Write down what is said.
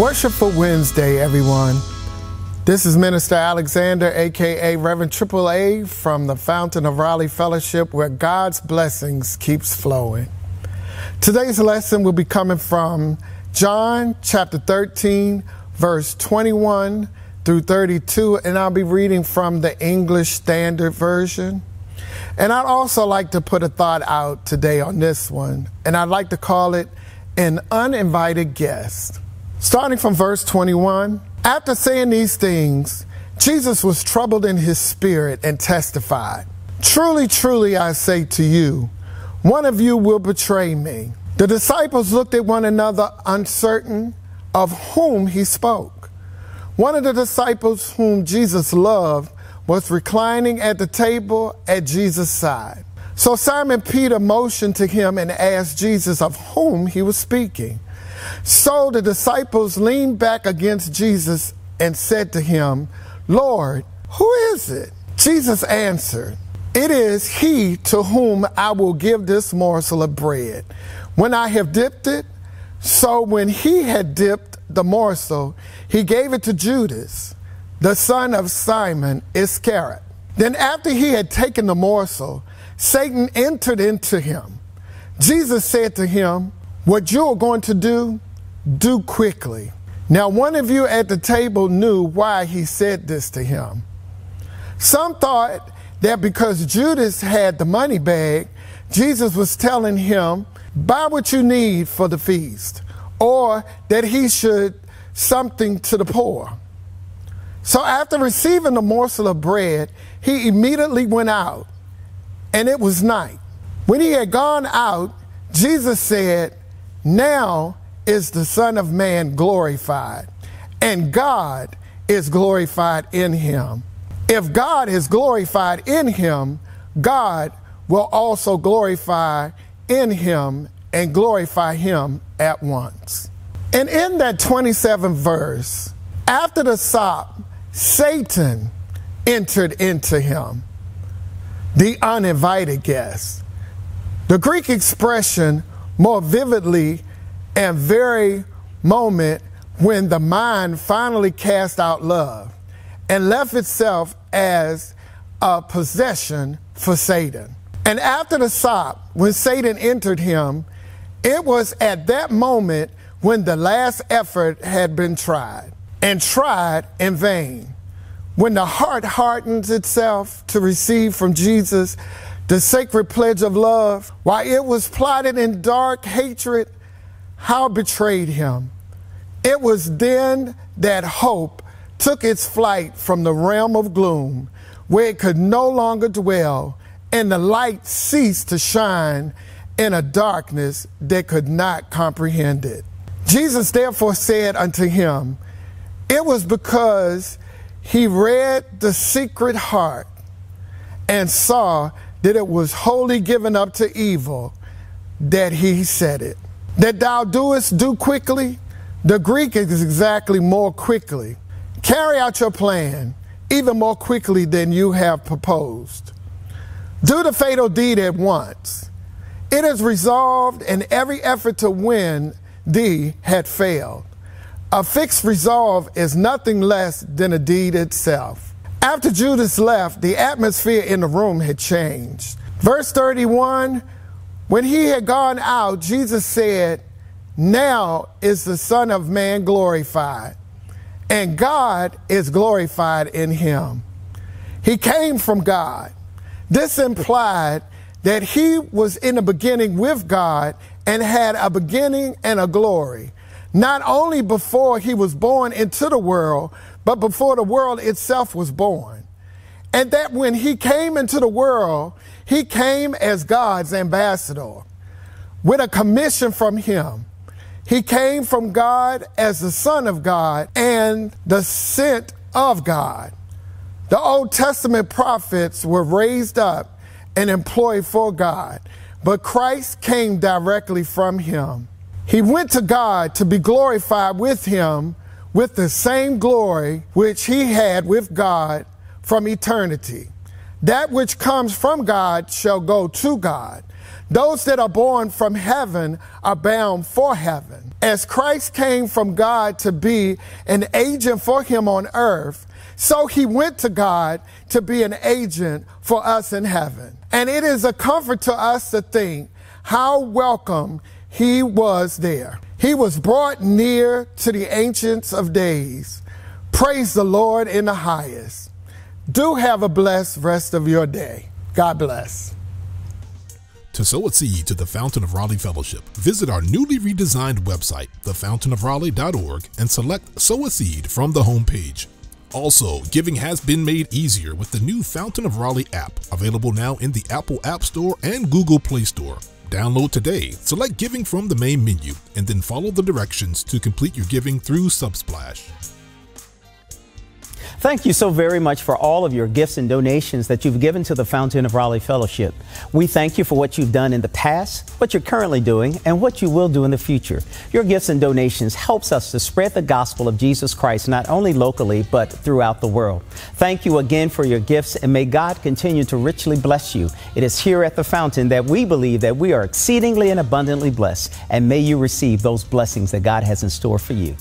Worshipful Wednesday, everyone. This is Minister Alexander, a.k.a. Reverend AAA, from the Fountain of Raleigh Fellowship, where God's blessings keeps flowing. Today's lesson will be coming from John chapter 13, verse 21 through 32, and I'll be reading from the English Standard Version. And I'd also like to put a thought out today on this one, and I'd like to call it an uninvited guest. Starting from verse 21, after saying these things, Jesus was troubled in his spirit and testified, "Truly, truly, I say to you, one of you will betray me." The disciples looked at one another, uncertain of whom he spoke. One of the disciples whom Jesus loved was reclining at the table at Jesus' side. So Simon Peter motioned to him and asked Jesus of whom he was speaking. So the disciples leaned back against Jesus and said to him, "Lord, who is it?" Jesus answered, "It is he to whom I will give this morsel of bread when I have dipped it." So when he had dipped the morsel, he gave it to Judas, the son of Simon Iscariot. Then after he had taken the morsel, Satan entered into him. Jesus said to him, "What you are going to do quickly." Now one of you at the table knew why he said this to him. Some thought that because Judas had the money bag, Jesus was telling him, "Buy what you need for the feast," or that he should something to the poor. So after receiving the morsel of bread, he immediately went out, and it was night. When he had gone out, Jesus said, "Now is the Son of Man glorified, and God is glorified in him. If God is glorified in him, God will also glorify in him and glorify him at once." And in that 27th verse, after the sop, Satan entered into him, the uninvited guest. The Greek expression more vividly and very moment when the mind finally cast out love and left itself as a possession for Satan. And after the sop, when Satan entered him, it was at that moment when the last effort had been tried, and tried in vain. When the heart hardens itself to receive from Jesus the sacred pledge of love, while it was plotted in dark hatred, how betrayed him. It was then that hope took its flight from the realm of gloom, where it could no longer dwell, and the light ceased to shine in a darkness that could not comprehend it. Jesus therefore said unto him, "It was because he read the secret heart and saw that it was wholly given up to evil that he said it. That thou doest, do quickly." The Greek is exactly more quickly. Carry out your plan even more quickly than you have proposed. Do the fatal deed at once. It is resolved, and every effort to win thee had failed. A fixed resolve is nothing less than a deed itself. After Judas left, the atmosphere in the room had changed. Verse 31, when he had gone out, Jesus said, "Now is the Son of Man glorified, and God is glorified in him." He came from God. This implied that he was in the beginning with God and had a beginning and a glory, not only before he was born into the world, but before the world itself was born. And that when he came into the world, he came as God's ambassador with a commission from him. He came from God as the Son of God and the sent of God. The Old Testament prophets were raised up and employed for God, but Christ came directly from him. He went to God to be glorified with him with the same glory which he had with God from eternity. That which comes from God shall go to God. Those that are born from heaven are bound for heaven. As Christ came from God to be an agent for him on earth, so he went to God to be an agent for us in heaven. And it is a comfort to us to think how welcome he was there. He was brought near to the ancients of days. Praise the Lord in the highest. Do have a blessed rest of your day. God bless. To sow a seed to the Fountain of Raleigh Fellowship, visit our newly redesigned website, thefountainofraleigh.org, and select Sow a Seed from the homepage. Also, giving has been made easier with the new Fountain of Raleigh app, available now in the Apple App Store and Google Play Store. Download today, select Giving from the main menu, and then follow the directions to complete your giving through Subsplash. Thank you so very much for all of your gifts and donations that you've given to the Fountain of Raleigh Fellowship. We thank you for what you've done in the past, what you're currently doing, and what you will do in the future. Your gifts and donations helps us to spread the gospel of Jesus Christ, not only locally, but throughout the world. Thank you again for your gifts, and may God continue to richly bless you. It is here at the Fountain that we believe that we are exceedingly and abundantly blessed, and may you receive those blessings that God has in store for you.